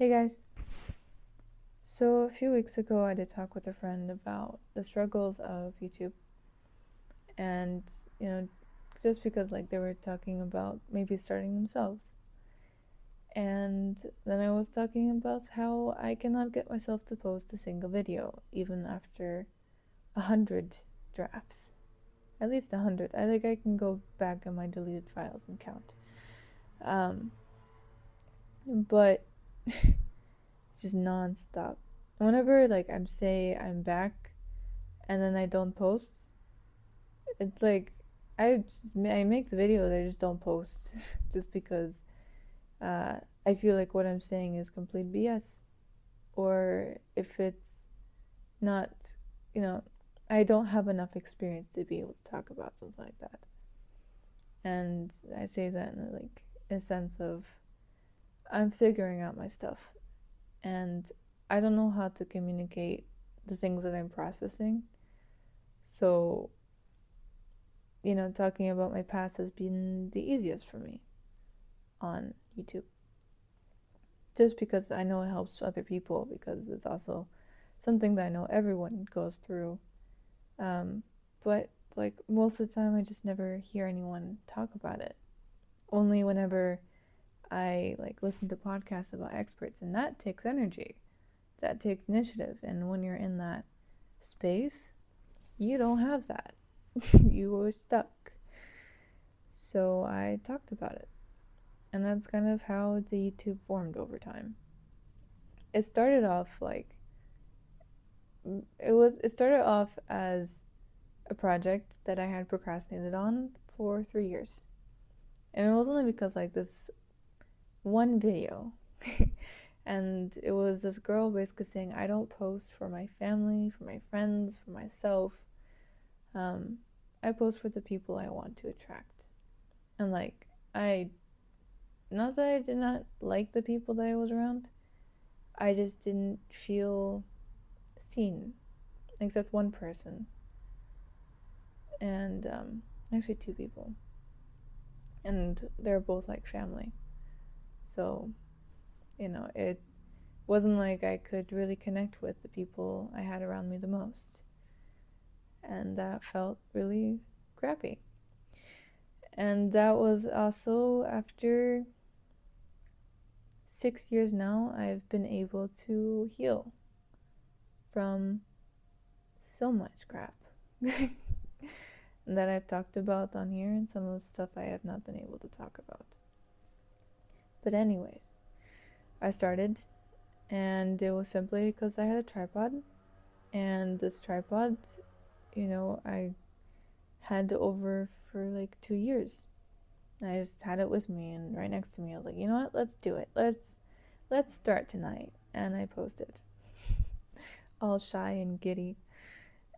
Hey guys. So a few weeks ago I did talk with a friend about the struggles of YouTube and you know just because they were talking about maybe starting themselves. And then I was talking about how I cannot get myself to post a single video even after 100 drafts. At least 100. I can go back on my deleted files and count. Um but just non-stop. Whenever I'm back and then I don't post, it's like I make the videos, I just don't post just because uh, I feel like what I'm saying is complete BS, or if it's not, you know, I don't have enough experience to be able to talk about something like that. And I say that in a sense of I'm figuring out my stuff, and I don't know how to communicate the things that I'm processing. So talking about my past has been the easiest for me on YouTube. Just because I know it helps other people, because it's also something that I know everyone goes through. But most of the time, I just never hear anyone talk about it. Only whenever I listen to podcasts about experts, and that takes energy, that takes initiative. And when you're in that space, you don't have that. You were stuck. So I talked about it. And that's kind of how the YouTube formed over time. It started off it started off as a project that I had procrastinated on for 3 years. And it was only because this one video and it was this girl basically saying I don't post for my family, for my friends, for myself. I post for the people I want to attract. And I not that I did not like the people that I was around, I just didn't feel seen, except one person, and actually two people, and they're both family. So it wasn't like I could really connect with the people I had around me the most, and that felt really crappy. And that was also after 6 years now. I've been able to heal from so much crap that I've talked about on here, and some of the stuff I have not been able to talk about. But anyways, I started, and it was simply because I had a tripod, and this tripod, I had over for 2 years. I just had it with me and right next to me. I was like, you know what? Let's do it. Let's start tonight. And I posted, all shy and giddy.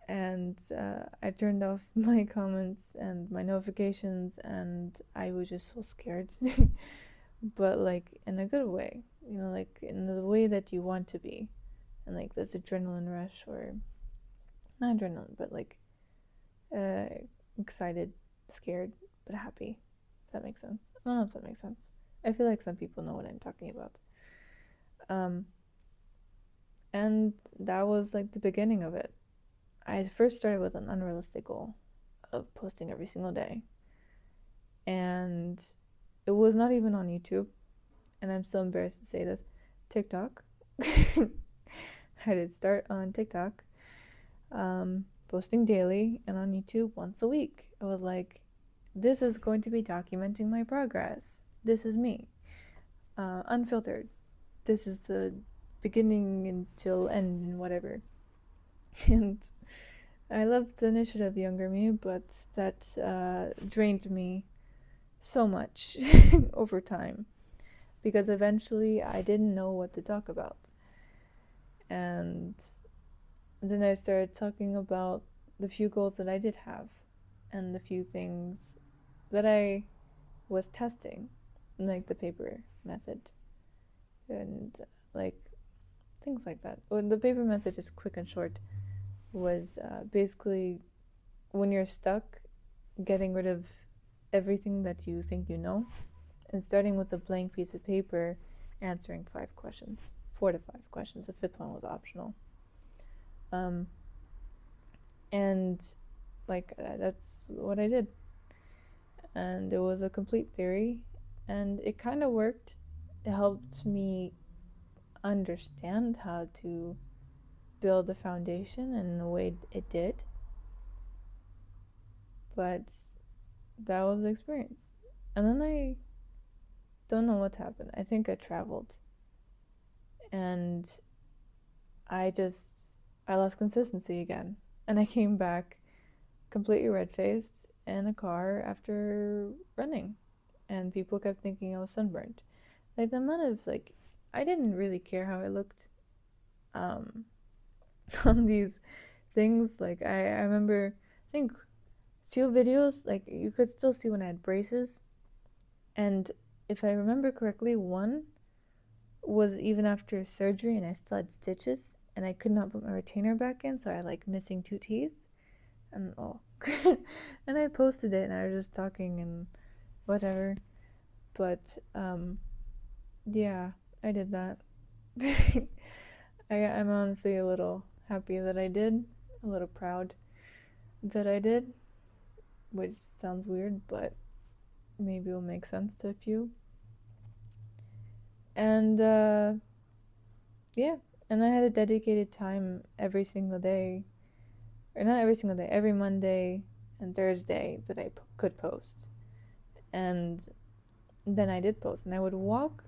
And I turned off my comments and my notifications, and I was just so scared. But in a good way, in the way that you want to be, and this adrenaline rush, or not adrenaline, but uh, excited, scared, but happy. If that makes sense. I don't know if that makes sense. I feel like some people know what I'm talking about. And that was the beginning of it. I first started with an unrealistic goal of posting every single day. And it was not even on YouTube. And I'm still embarrassed to say this. TikTok. I did start on TikTok, posting daily, and on YouTube once a week. I was like, this is going to be documenting my progress. This is me. Unfiltered. This is the beginning until end and whatever. And I loved the initiative, younger me, but that drained me so much over time, because eventually I didn't know what to talk about. And then I started talking about the few goals that I did have, and the few things that I was testing, like the paper method, and things like that. Well, the paper method, just quick and short, was basically when you're stuck, getting rid of everything that you think you know, and starting with a blank piece of paper answering 5 questions, 4 to 5 questions. The 5th one was optional. And like that's what I did. And it was a complete theory, and it kind of worked. It helped me understand how to build a foundation, and in a way it did. But that was the experience. And then I don't know what happened. I think I traveled, and I lost consistency again. And I came back completely red-faced in a car after running, and people kept thinking I was sunburned. Like the amount of I didn't really care how I looked on these things. I remember, I think few videos, you could still see when I had braces, and if I remember correctly, one was even after surgery and I still had stitches and I could not put my retainer back in, so I had missing 2 teeth. And and I posted it, and I was just talking and whatever. But yeah, I did that. I'm honestly a little happy that I did, a little proud that I did, which sounds weird, but maybe it'll make sense to a few. And yeah, and I had a dedicated time every single day, or not every single day, every Monday and Thursday that I could post. And then I did post, and I would walk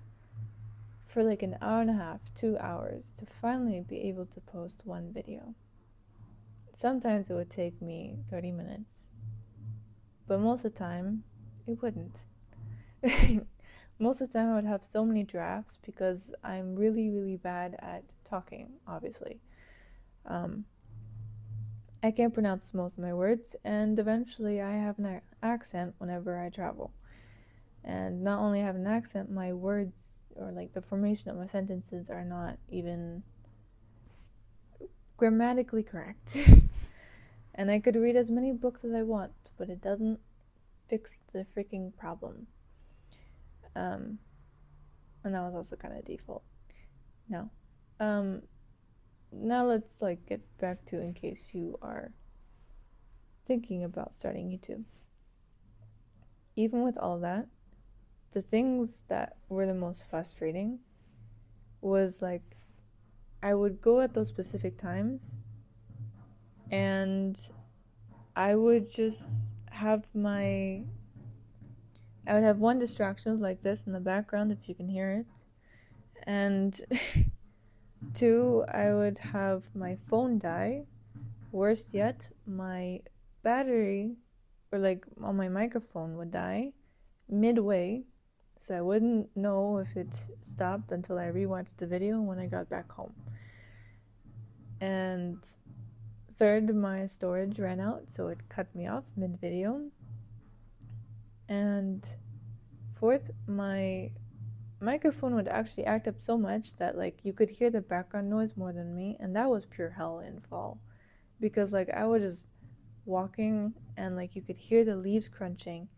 for an hour and a half, 2 hours to finally be able to post one video. Sometimes it would take me 30 minutes, but most of the time it wouldn't. Most of the time I would have so many drafts because I'm really, really bad at talking, obviously. I can't pronounce most of my words, and eventually I have an accent whenever I travel. And not only have an accent, my words, or the formation of my sentences, are not even grammatically correct. And I could read as many books as I want, but it doesn't fix the freaking problem. And that was also kind of default. No. Now let's get back to, in case you are thinking about starting YouTube. Even with all that, the things that were the most frustrating was I would go at those specific times, and I would just have I would have one distractions like this in the background, if you can hear it, and 2, I would have my phone die. Worse yet, my battery, or on my microphone, would die midway, so I wouldn't know if it stopped until I rewatched the video when I got back home. And 3rd, my storage ran out, so it cut me off mid-video. And 4th, my microphone would actually act up so much that you could hear the background noise more than me, and that was pure hell in fall, because I was just walking and you could hear the leaves crunching,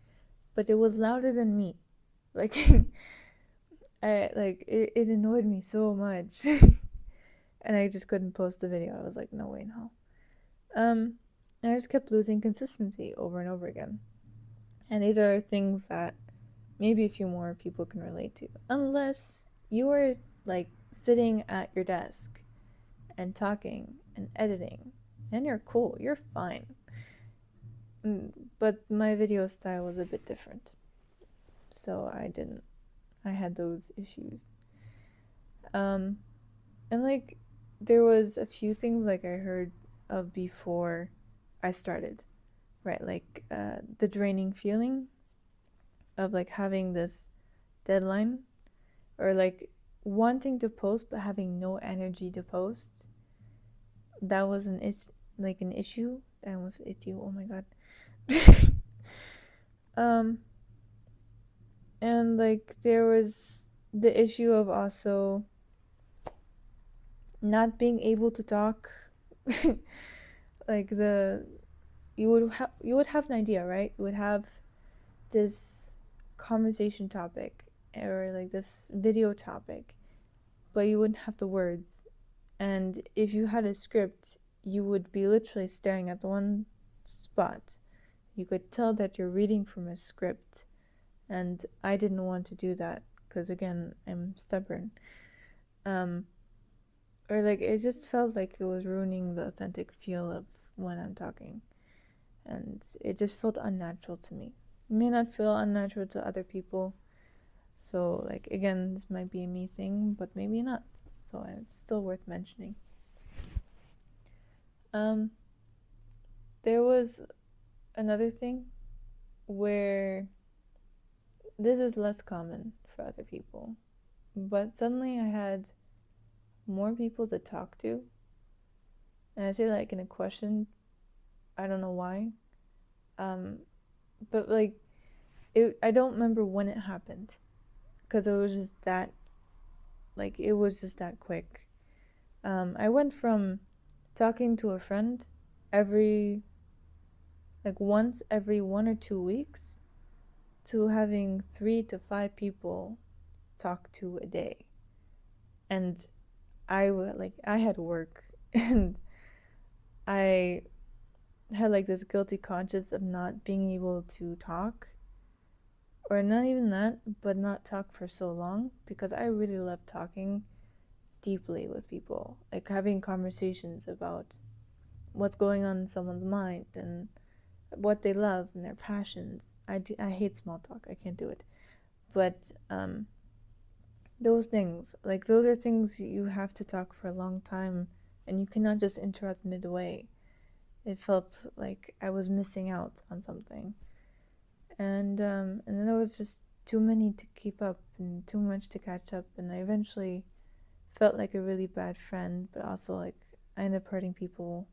but it was louder than me. It annoyed me so much. And I just couldn't post the video. I was like, no way in hell. And I just kept losing consistency over and over again. And these are things that maybe a few more people can relate to, unless you are sitting at your desk and talking and editing, and you're cool, you're fine. But my video style was a bit different, so I had those issues. And there was a few things I heard of before I started, right? The draining feeling of having this deadline, or wanting to post but having no energy to post. That was an issue. I almost said issue, oh my god. And there was the issue of also not being able to talk. You would have an idea, right? You would have this conversation topic, or like this video topic, but you wouldn't have the words. And if you had a script, you would be literally staring at the one spot. You could tell that you're reading from a script, and I didn't want to do that because, again, I'm stubborn. Or like it just felt like it was ruining the authentic feel of when I'm talking, and it just felt unnatural to me. It may not feel unnatural to other people, so like again, this might be a me thing, but maybe not. So it's still worth mentioning. There was another thing where this is less common for other people, but suddenly I had more people to talk to, and I say like in a question. I don't know why, but like I don't remember when it happened because it was just that, like, it was just that quick. I went from talking to a friend every, like, once every 1 or 2 weeks to having 3 to 5 people talk to a day. And I had work and I had like this guilty conscience of not being able to talk, or not even that, but not talk for so long, because I really love talking deeply with people, like having conversations about what's going on in someone's mind and what they love and their passions. I hate small talk. I can't do it. But those things, like those are things you have to talk for a long time, and you cannot just interrupt midway. It felt like I was missing out on something, and then there was just too many to keep up and too much to catch up, and I eventually felt like a really bad friend, but also like I ended up hurting people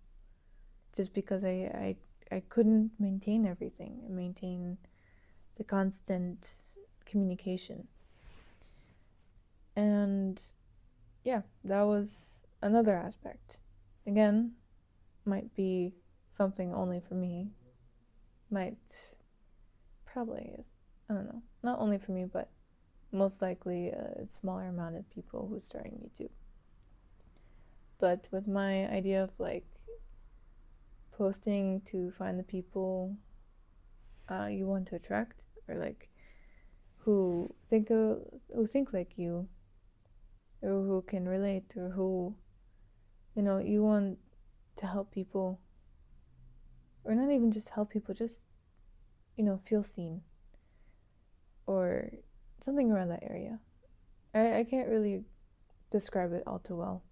just because I couldn't maintain everything and maintain the constant communication. And yeah, that was another aspect. Again, might be something only for me. Might probably is. I don't know. Not only for me, but most likely a smaller amount of people who start YouTube. But with my idea of like posting to find the people you want to attract, or like who think like you, or who can relate, or who you want to help people, or not even just help people, just feel seen, or something around that area. I can't really describe it all too well,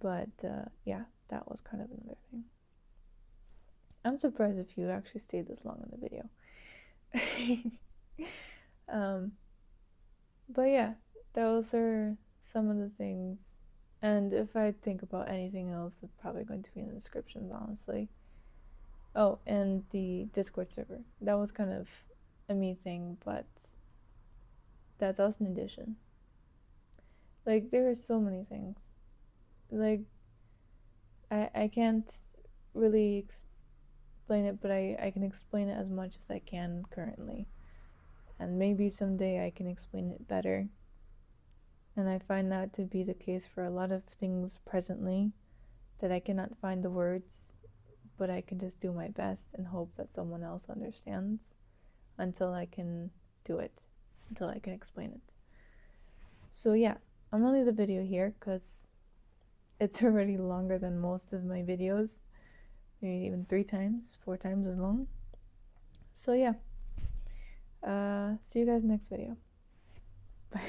but yeah, that was kind of another thing. I'm surprised if you actually stayed this long in the video. But yeah, those are some of the things. And if I think about anything else, it's probably going to be in the descriptions, honestly. Oh, and the Discord server. That was kind of a me thing, but that's also an addition. Like, there are so many things. Like, I can't really explain it, but I can explain it as much as I can currently. And maybe someday I can explain it better. And I find that to be the case for a lot of things presently, that I cannot find the words, but I can just do my best and hope that someone else understands until I can do it, until I can explain it. So yeah, I'm gonna leave the video here because it's already longer than most of my videos, maybe even 3 times, 4 times as long. So yeah, see you guys next video. Bye.